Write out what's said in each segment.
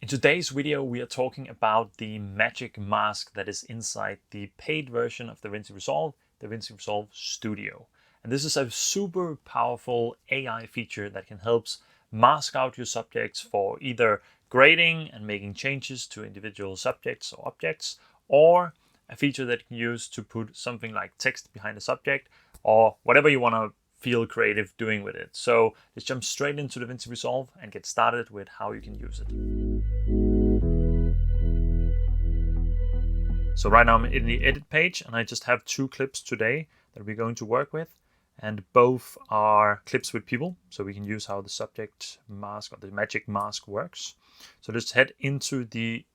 today's video, we are talking about the magic mask that is inside the paid version of DaVinci Resolve Studio. And this is a super powerful AI feature that can help mask out your subjects for either grading and making changes to individual subjects or objects, or a feature that you can use to put something like text behind a subject or whatever you want to feel creative doing with it. So let's jump straight into DaVinci Resolve and get started with how you can use it. So right now I'm in the edit page and I just have two clips today that we're going to work with, and both are clips with people, so we can use how the subject mask or the magic mask works. So let's head into the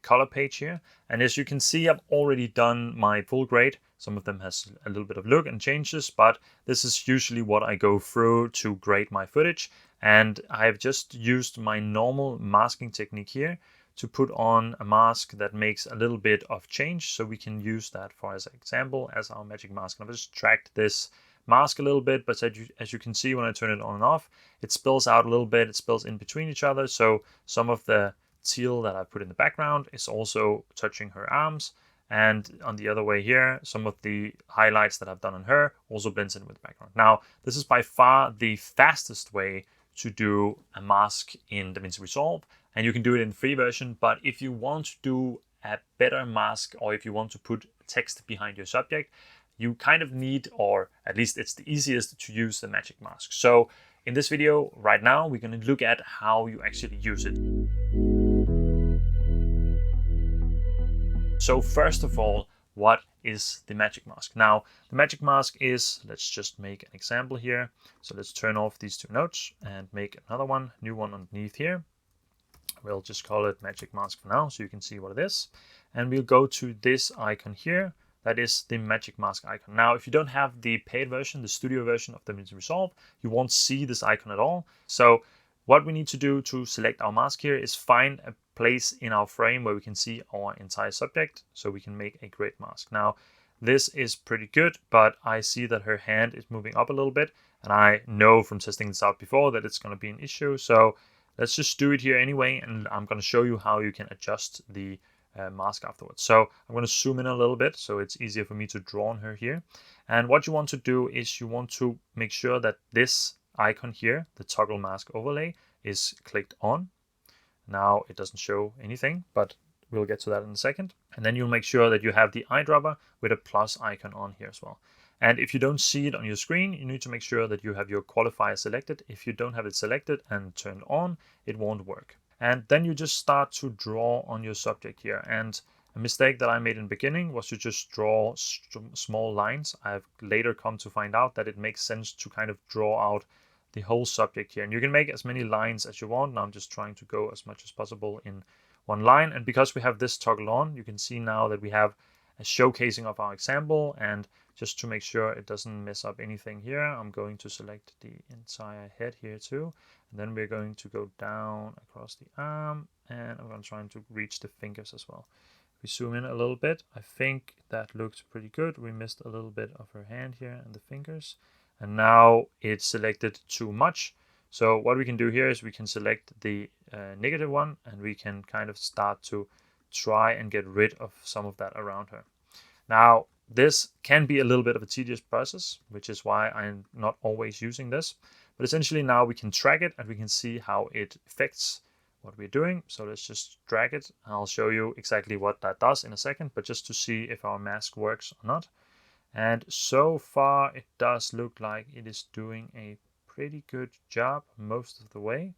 color page here, and as you can see, I've already done my full grade. Some of them has a little bit of look and changes, but this is usually what I go through to grade my footage, and I've just used my normal masking technique here to put on a mask that makes a little bit of change, so we can use that for as an example as our magic mask. And I've just tracked this mask a little bit, but as you can see, when I turn it on and off, it spills out a little bit, it spills in between each other, so some of the teal that I put in the background is also touching her arms, and on the other way here, some of the highlights that I've done on her also blends in with the background. Now, this is by far the fastest way to do a mask in DaVinci Resolve, and you can do it in the free version. But if you want to do a better mask, or if you want to put text behind your subject, you kind of need, or at least it's the easiest, to use the magic mask. So in this video right now, we're going to look at how you actually use it. So first of all, what is the magic mask? Now, the magic mask is, let's just make an example here. So let's turn off these two nodes and make another one, new one underneath here. We'll just call it magic mask for now, so you can see what it is. And we'll go to this icon here. That is the magic mask icon. Now, if you don't have the paid version, the studio version of DaVinci Resolve, you won't see this icon at all. So what we need to do to select our mask here is find a place in our frame where we can see our entire subject, so we can make a grid mask. Now, this is pretty good, but I see that her hand is moving up a little bit, and I know from testing this out before that it's going to be an issue. So let's just do it here anyway, and I'm going to show you how you can adjust the mask afterwards. So I'm going to zoom in a little bit so it's easier for me to draw on her here. And what you want to do is you want to make sure that this icon here, the toggle mask overlay, is clicked on. Now it doesn't show anything, but we'll get to that in a second. And then you'll make sure that you have the eyedropper with a plus icon on here as well. And if you don't see it on your screen, you need to make sure that you have your qualifier selected. If you don't have it selected and turned on, it won't work. And then you just start to draw on your subject here. And a mistake that I made in the beginning was to just draw small lines. I've later come to find out that it makes sense to kind of draw out the whole subject here. And you can make as many lines as you want. Now I'm just trying to go as much as possible in one line. And because we have this toggle on, you can see now that we have a showcasing of our example. And just to make sure it doesn't mess up anything here, I'm going to select the entire head here too. And then we're going to go down across the arm, and I'm going to try to reach the fingers as well. If we zoom in a little bit, I think that looks pretty good. We missed a little bit of her hand here and the fingers. And now it's selected too much. So what we can do here is we can select the negative one, and we can kind of start to try and get rid of some of that around her. Now, this can be a little bit of a tedious process, which is why I'm not always using this. But essentially now we can track it and we can see how it affects what we're doing. So let's just drag it. I'll show you exactly what that does in a second, but just to see if our mask works or not. And so far it does look like it is doing a pretty good job most of the way.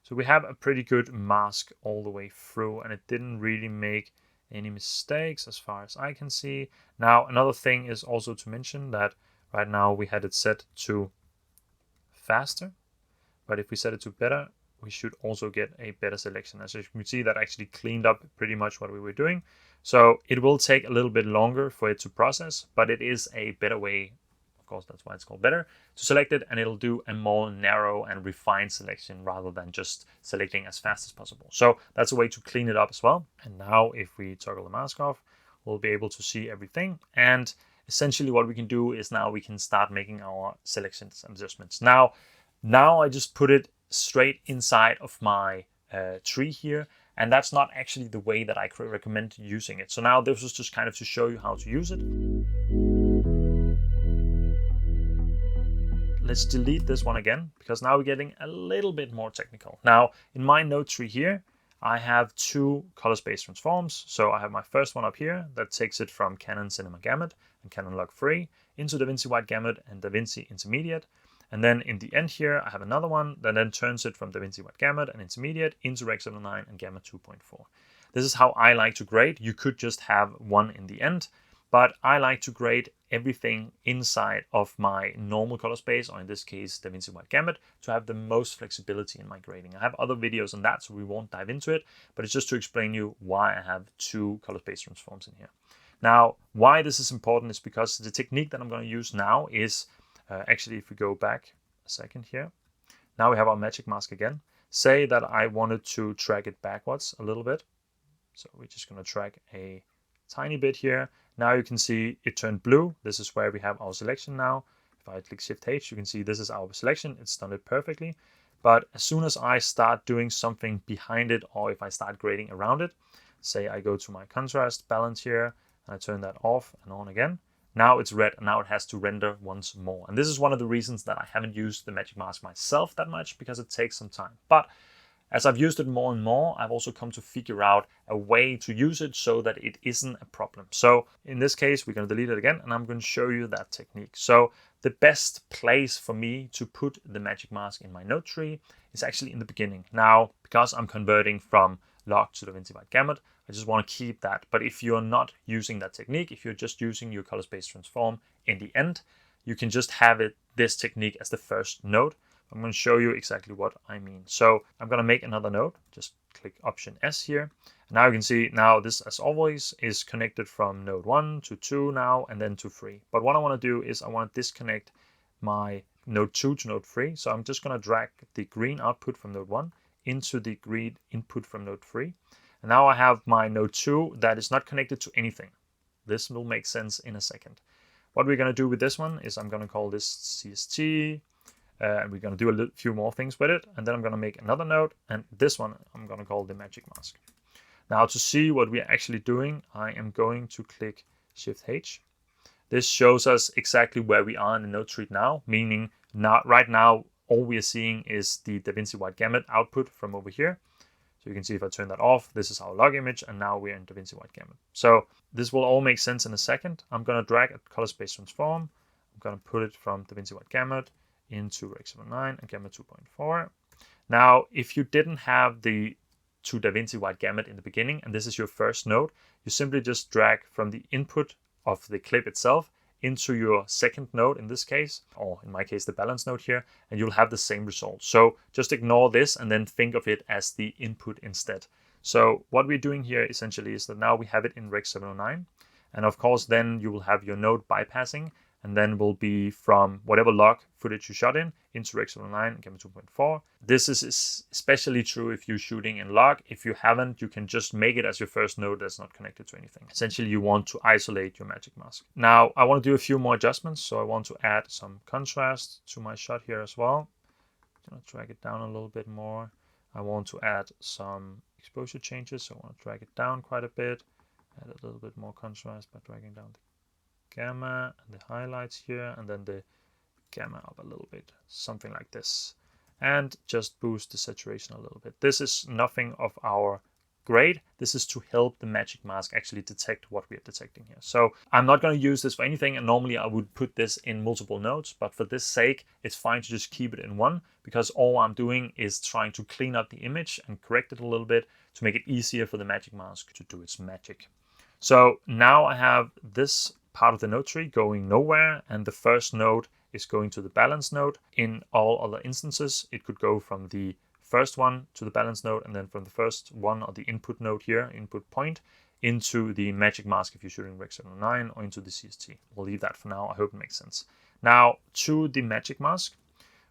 So we have a pretty good mask all the way through, and it didn't really make any mistakes as far as I can see. Now, another thing is also to mention that right now we had it set to faster, but if we set it to better, we should also get a better selection. As you can see, that actually cleaned up pretty much what we were doing. So it will take a little bit longer for it to process, but it is a better way, of course that's why it's called better, to select it, and it'll do a more narrow and refined selection rather than just selecting as fast as possible. So that's a way to clean it up as well. And now if we toggle the mask off, we'll be able to see everything. And essentially what we can do is now we can start making our selections and adjustments. Now I just put it straight inside of my tree here, and that's not actually the way that I recommend using it. So now this was just kind of to show you how to use it. Let's delete this one again, because now we're getting a little bit more technical. Now, in my node tree here, I have two color space transforms. So I have my first one up here that takes it from Canon Cinema Gamut and Canon Log Free into DaVinci Wide Gamut and DaVinci Intermediate. And then in the end here, I have another one that then turns it from DaVinci Wide Gamut and Intermediate into Rec 709 and Gamut 2.4. This is how I like to grade. You could just have one in the end, but I like to grade everything inside of my normal color space, or in this case, DaVinci Wide Gamut, to have the most flexibility in my grading. I have other videos on that, so we won't dive into it, but it's just to explain you why I have two color space transforms in here. Now, why this is important is because the technique that I'm going to use now is, actually, if we go back a second here, now we have our magic mask again. Say that I wanted to drag it backwards a little bit. So we're just going to drag a tiny bit here. Now you can see it turned blue. This is where we have our selection now. If I click Shift H, you can see this is our selection. It's done it perfectly. But as soon as I start doing something behind it, or if I start grading around it, say I go to my contrast balance here, and I turn that off and on again. Now it's red, and now it has to render once more. And this is one of the reasons that I haven't used the magic mask myself that much, because it takes some time. But as I've used it more and more, I've also come to figure out a way to use it so that it isn't a problem. So in this case, we're going to delete it again, and I'm going to show you that technique. So the best place for me to put the magic mask in my node tree is actually in the beginning. Now, because I'm converting from log to DaVinci Wide Gamut, I just want to keep that. But if you're not using that technique, if you're just using your color space transform in the end, you can just have this technique as the first node. I'm going to show you exactly what I mean. So I'm going to make another node. Just click Option S here. Now you can see now this, as always, is connected from node 1 to 2 now, and then to 3. But what I want to do is I want to disconnect my node 2 to node 3. So I'm just going to drag the green output from node 1 into the green input from node 3. And now I have my node 2 that is not connected to anything. This will make sense in a second. What we're going to do with this one is I'm going to call this CST. And we're going to do a few more things with it. And then I'm going to make another node. And this one I'm going to call the magic mask. Now, to see what we're actually doing, I am going to click Shift H. This shows us exactly where we are in the node tree now, meaning right now, all we are seeing is the DaVinci Wide Gamut output from over here. So you can see if I turn that off, this is our log image, and now we're in DaVinci Wide Gamut. So this will all make sense in a second. I'm going to drag a color space transform. I'm going to put it from DaVinci Wide Gamut into Rec 709 and Gamut 2.4. Now, if you didn't have the two DaVinci Wide Gamut in the beginning, and this is your first node, you simply just drag from the input of the clip itself into your second node in this case, or in my case, the balance node here, and you'll have the same result. So just ignore this and then think of it as the input instead. So what we're doing here essentially is that now we have it in Rec 709, and of course then you will have your node bypassing, and then will be from whatever log footage you shot in into Rec 709 and Gamut 2.4. This is especially true if you're shooting in log. If you haven't, you can just make it as your first node that's not connected to anything. Essentially, you want to isolate your magic mask. Now, I want to do a few more adjustments. So I want to add some contrast to my shot here as well. I'm going to drag it down a little bit more. I want to add some exposure changes. So I want to drag it down quite a bit. Add a little bit more contrast by dragging down the gamma and the highlights here, and then the gamma up a little bit, something like this, and just boost the saturation a little bit. This is nothing of our grade. This is to help the magic mask actually detect what we are detecting here. So I'm not going to use this for anything, and normally I would put this in multiple nodes, but for this sake it's fine to just keep it in one, because all I'm doing is trying to clean up the image and correct it a little bit to make it easier for the magic mask to do its magic. So now I have this part of the node tree going nowhere, and the first node is going to the balance node. In all other instances, it could go from the first one to the balance node, and then from the first one or the input node here, input point, into the magic mask if you're shooting Rec 709, or into the CST. We'll leave that for now. I hope it makes sense. Now to the magic mask,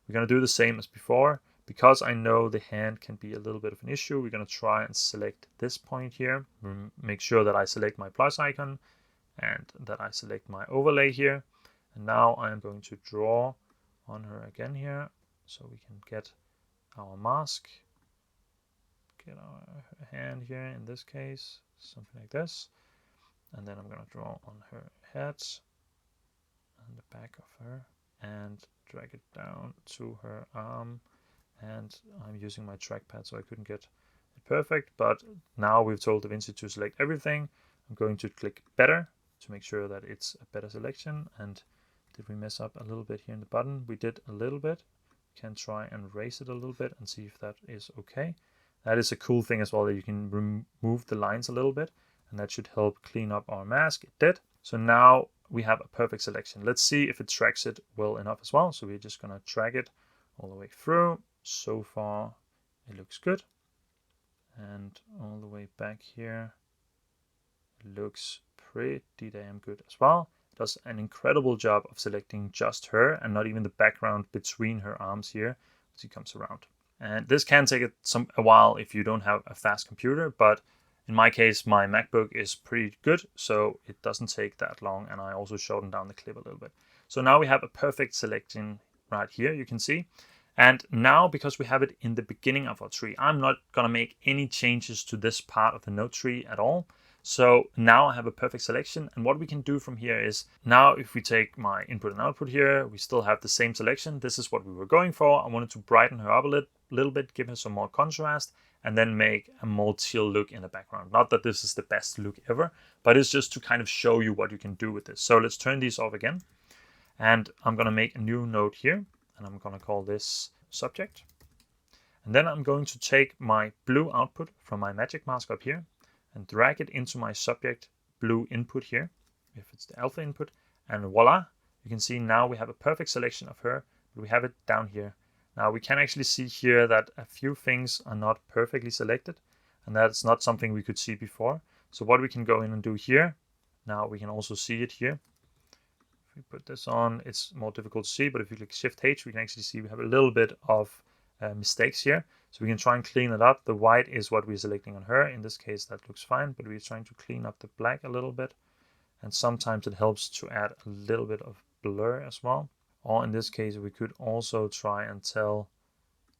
we're going to do the same as before. Because I know the hand can be a little bit of an issue, we're going to try and select this point here. Make sure that I select my plus icon, and that I select my overlay here. And now I am going to draw on her again here, so we can get our mask. get her hand here in this case, something like this. And then I'm going to draw on her head and the back of her and drag it down to her arm. And I'm using my trackpad, so I couldn't get it perfect. But now we've told DaVinci to select everything. I'm going to click better to make sure that it's a better selection. And did we mess up a little bit here in the button? We did a little bit. We can try and raise it a little bit and see if that is okay. That is a cool thing as well, that you can remove the lines a little bit, and that should help clean up our mask. It did. So now we have a perfect selection. Let's see if it tracks it well enough as well. So we're just going to drag it all the way through. So far it looks good. And all the way back here it looks pretty damn good as well. It does an incredible job of selecting just her and not even the background between her arms here as she comes around. And this can take a while if you don't have a fast computer, but in my case, my MacBook is pretty good, so it doesn't take that long, and I also shortened down the clip a little bit. So now we have a perfect selection right here, you can see. And now, because we have it in the beginning of our tree, I'm not going to make any changes to this part of the node tree at all. So now I have a perfect selection, and what we can do from here is, now if we take my input and output here, we still have the same selection. This is what we were going for. I wanted to brighten her up a little bit, give her some more contrast, and then make a more teal look in the background. Not that this is the best look ever, but it's just to kind of show you what you can do with this. So let's turn these off again, and I'm going to make a new node here, and I'm going to call this subject. And then I'm going to take my blue output from my magic mask up here and drag it into my subject blue input here, if it's the alpha input, and voila, you can see now we have a perfect selection of her, but we have it down here. Now we can actually see here that a few things are not perfectly selected, and that's not something we could see before. So what we can go in and do here, now we can also see it here. If we put this on, it's more difficult to see, but if you click Shift H, we can actually see we have a little bit of mistakes here. So we can try and clean it up. The white is what we're selecting on her. In this case, that looks fine, but we're trying to clean up the black a little bit. And sometimes it helps to add a little bit of blur as well. Or in this case, we could also try and tell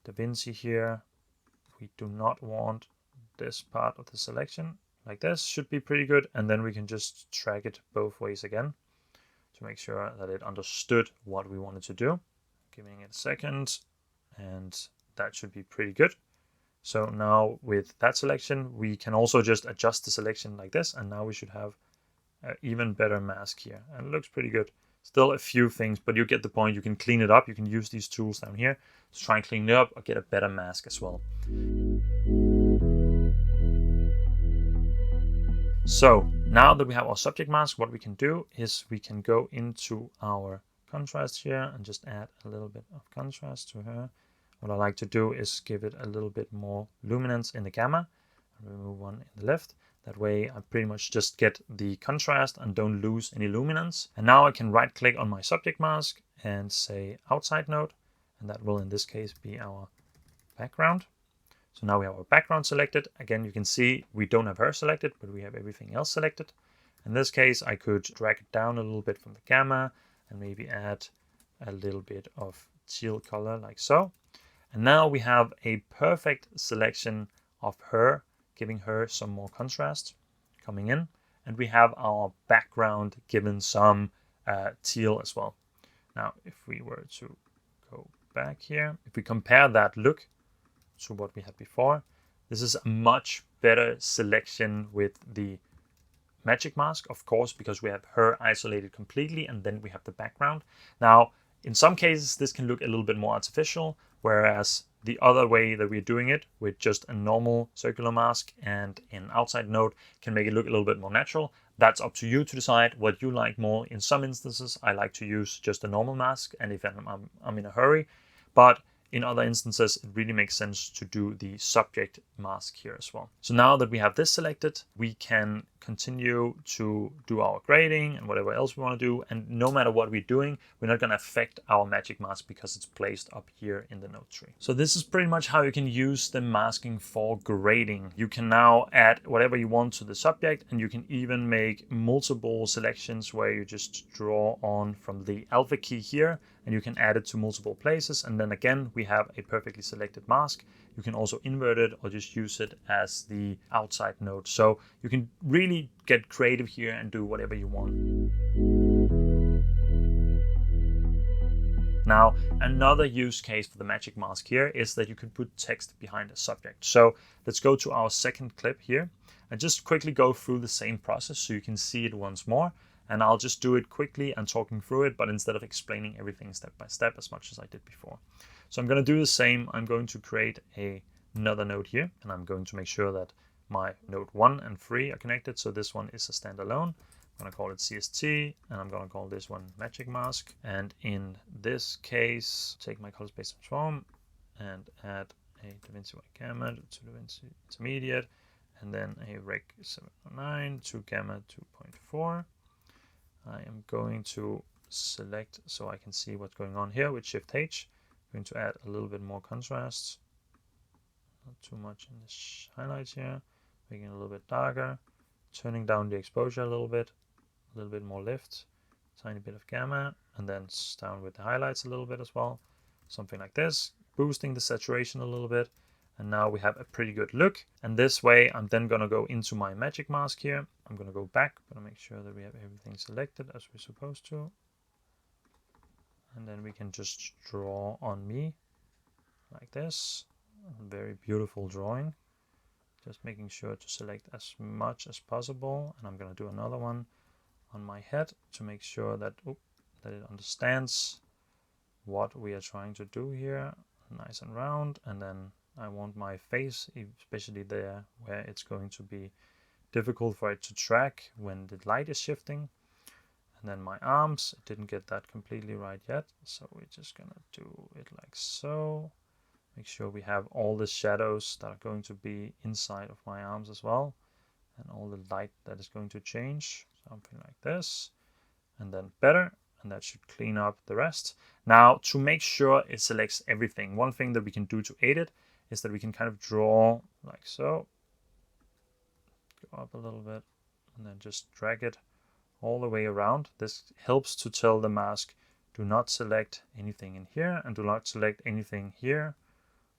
DaVinci here, we do not want this part of the selection. Like this should be pretty good. And then we can just track it both ways again to make sure that it understood what we wanted to do. Giving it a second, and that should be pretty good. So now with that selection, we can also just adjust the selection like this, and now we should have an even better mask here. And it looks pretty good. Still a few things, but you get the point. You can clean it up. You can use these tools down here to try and clean it up or get a better mask as well. So now that we have our subject mask, what we can do is we can go into our contrast here and just add a little bit of contrast to her. What I like to do is give it a little bit more luminance in the gamma and remove one in the left. That way I pretty much just get the contrast and don't lose any luminance. And now I can right click on my subject mask and say outside node, and that will in this case be our background. So now we have our background selected. Again, you can see we don't have her selected, but we have everything else selected. In this case, I could drag it down a little bit from the gamma and maybe add a little bit of teal color like so. And now we have a perfect selection of her, giving her some more contrast coming in. And we have our background given some teal as well. Now, if we were to go back here, if we compare that look to what we had before, this is a much better selection with the magic mask, of course, because we have her isolated completely and then we have the background. Now, in some cases, this can look a little bit more artificial, whereas the other way that we're doing it with just a normal circular mask and an outside node can make it look a little bit more natural. That's up to you to decide what you like more. In some instances, I like to use just a normal mask, and if I'm in a hurry, but in other instances, it really makes sense to do the subject mask here as well. So now that we have this selected, we can continue to do our grading and whatever else we want to do. And no matter what we're doing, we're not going to affect our magic mask because it's placed up here in the node tree. So this is pretty much how you can use the masking for grading. You can now add whatever you want to the subject, and you can even make multiple selections where you just draw on from the alpha key here, and you can add it to multiple places. And then again, we have a perfectly selected mask You can also invert it or just use it as the outside node. So you can really get creative here and do whatever you want. Now, another use case for the magic mask here is that you can put text behind a subject. So let's go to our second clip here and just quickly go through the same process so you can see it once more. And I'll just do it quickly and talking through it, but instead of explaining everything step by step as much as I did before. So I'm going to do the same. I'm going to create another node here, and I'm going to make sure that my node 1 and 3 are connected. So this one is a standalone. I'm going to call it CST, and I'm going to call this one magic mask. And in this case, take my color space transform and add a DaVinci white gamma to DaVinci intermediate, and then a rec 709 to gamma 2.4. I am going to select so I can see what's going on here with Shift H. I'm going to add a little bit more contrast, not too much in the highlights here, making it a little bit darker, turning down the exposure a little bit more lift, tiny bit of gamma, and then down with the highlights a little bit as well, something like this, boosting the saturation a little bit. And now we have a pretty good look. And this way, I'm then going to go into my magic mask here. I'm going to go back, but make sure that we have everything selected as we're supposed to. And then we can just draw on me like this. A very beautiful drawing. Just making sure to select as much as possible. And I'm going to do another one on my head to make sure that, that it understands what we are trying to do here. Nice and round. And then I want my face, especially there where it's going to be difficult for it to track when the light is shifting. And then my arms, I didn't get that completely right yet. So we're just gonna do it like so. Make sure we have all the shadows that are going to be inside of my arms as well. And all the light that is going to change, something like this. And then better. And that should clean up the rest. Now, to make sure it selects everything, one thing that we can do to aid it is that we can kind of draw like so, go up a little bit, and then just drag it all the way around. This helps to tell the mask, do not select anything in here, and do not select anything here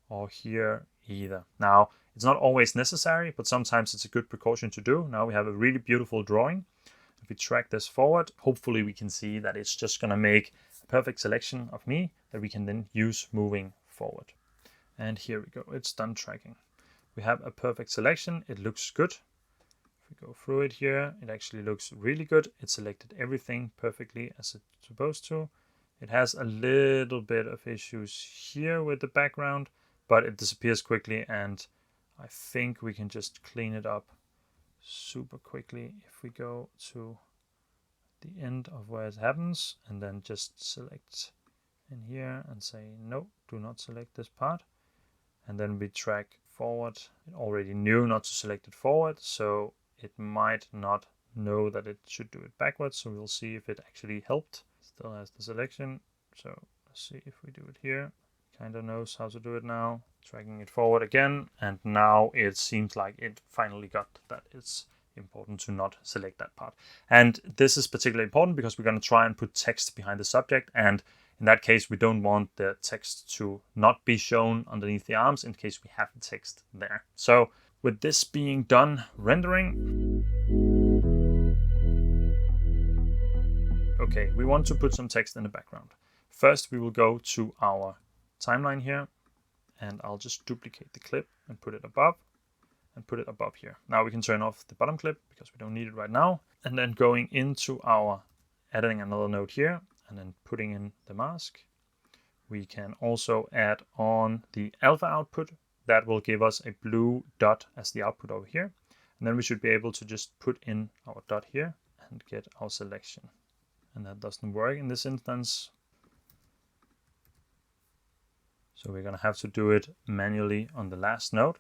or here either. Now, it's not always necessary, but sometimes it's a good precaution to do. Now we have a really beautiful drawing. If we track this forward, hopefully we can see that it's just going to make a perfect selection of me that we can then use moving forward. And here we go, it's done tracking. We have a perfect selection, it looks good. If we go through it here, it actually looks really good. It selected everything perfectly as it's supposed to. It has a little bit of issues here with the background, but it disappears quickly, and I think we can just clean it up super quickly if we go to the end of where it happens and then just select in here and say no, do not select this part. And then we track forward. It already knew not to select it forward, so it might not know that it should do it backwards. So we'll see if it actually helped. Still has the selection. So let's see if we do it here. Kind of knows how to do it now. Tracking it forward again. And now it seems like it finally got that it's important to not select that part. And this is particularly important because we're going to try and put text behind the subject. And in that case, we don't want the text to not be shown underneath the arms in case we have the text there. So with this being done rendering, okay, we want to put some text in the background. First, we will go to our timeline here, and I'll just duplicate the clip and put it above here. Now we can turn off the bottom clip because we don't need it right now. And then going into our adding another node here, and then putting in the mask. We can also add on the alpha output. That will give us a blue dot as the output over here. And then we should be able to just put in our dot here and get our selection. And that doesn't work in this instance. So we're going to have to do it manually on the last node.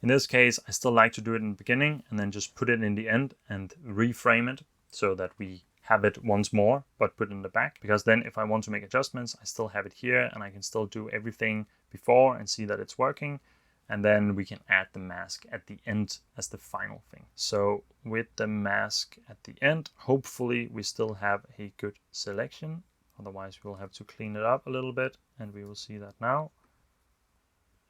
In this case, I still like to do it in the beginning and then just put it in the end and reframe it so that we have it once more, but put it in the back, because then if I want to make adjustments, I still have it here and I can still do everything before and see that it's working. And then we can add the mask at the end as the final thing. So with the mask at the end, hopefully we still have a good selection. Otherwise we'll have to clean it up a little bit, and we will see that now.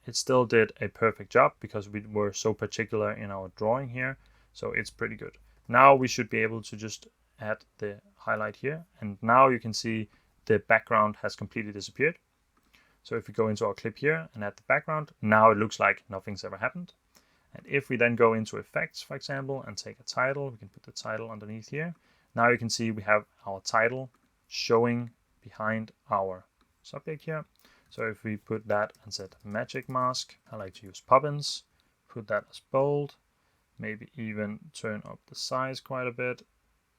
it still did a perfect job because we were so particular in our drawing here. So it's pretty good. Now we should be able to just add the highlight here. And now you can see the background has completely disappeared. So if we go into our clip here and add the background, now it looks like nothing's ever happened. And if we then go into effects, for example, and take a title, we can put the title underneath here. Now you can see we have our title showing behind our subject here. So if we put that and set magic mask, I like to use Poppins, put that as bold, maybe even turn up the size quite a bit,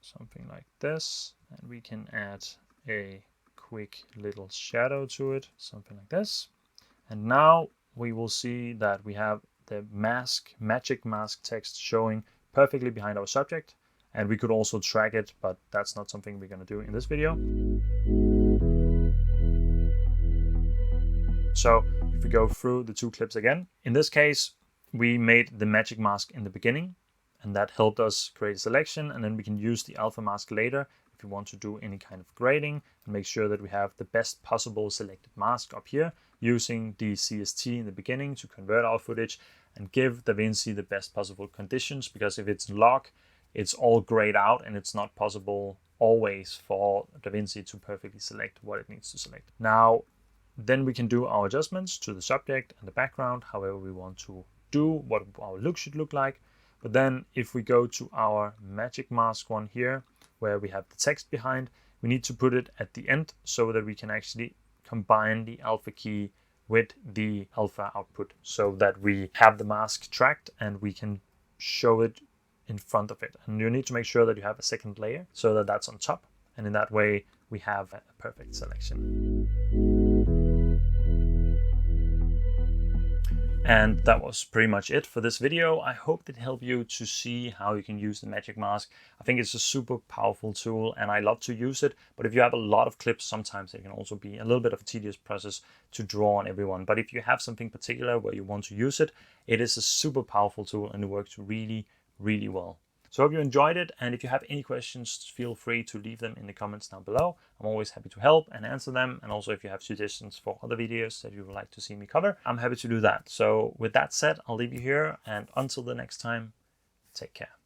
something like this. And we can add a quick little shadow to it, something like this. And now we will see that we have the magic mask text showing perfectly behind our subject. And we could also track it, but that's not something we're going to do in this video. So if we go through the two clips again, in this case, we made the magic mask in the beginning, and that helped us create a selection. And then we can use the alpha mask later if we want to do any kind of grading and make sure that we have the best possible selected mask up here, using the CST in the beginning to convert our footage and give DaVinci the best possible conditions, because if it's log, it's all grayed out and it's not possible always for DaVinci to perfectly select what it needs to select. Now, then we can do our adjustments to the subject and the background, however we want to do what our look should look like. But then if we go to our magic mask one here, where we have the text behind, we need to put it at the end so that we can actually combine the alpha key with the alpha output so that we have the mask tracked and we can show it in front of it. And you need to make sure that you have a second layer so that that's on top. And in that way, we have a perfect selection. And that was pretty much it for this video. I hope it helped you to see how you can use the magic mask. I think it's a super powerful tool and I love to use it. But if you have a lot of clips, sometimes it can also be a little bit of a tedious process to draw on everyone. But if you have something particular where you want to use it, it is a super powerful tool and it works really, really well. So I hope you enjoyed it, and if you have any questions, feel free to leave them in the comments down below. I'm always happy to help and answer them, and also if you have suggestions for other videos that you would like to see me cover, I'm happy to do that. So with that said, I'll leave you here, and until the next time, take care.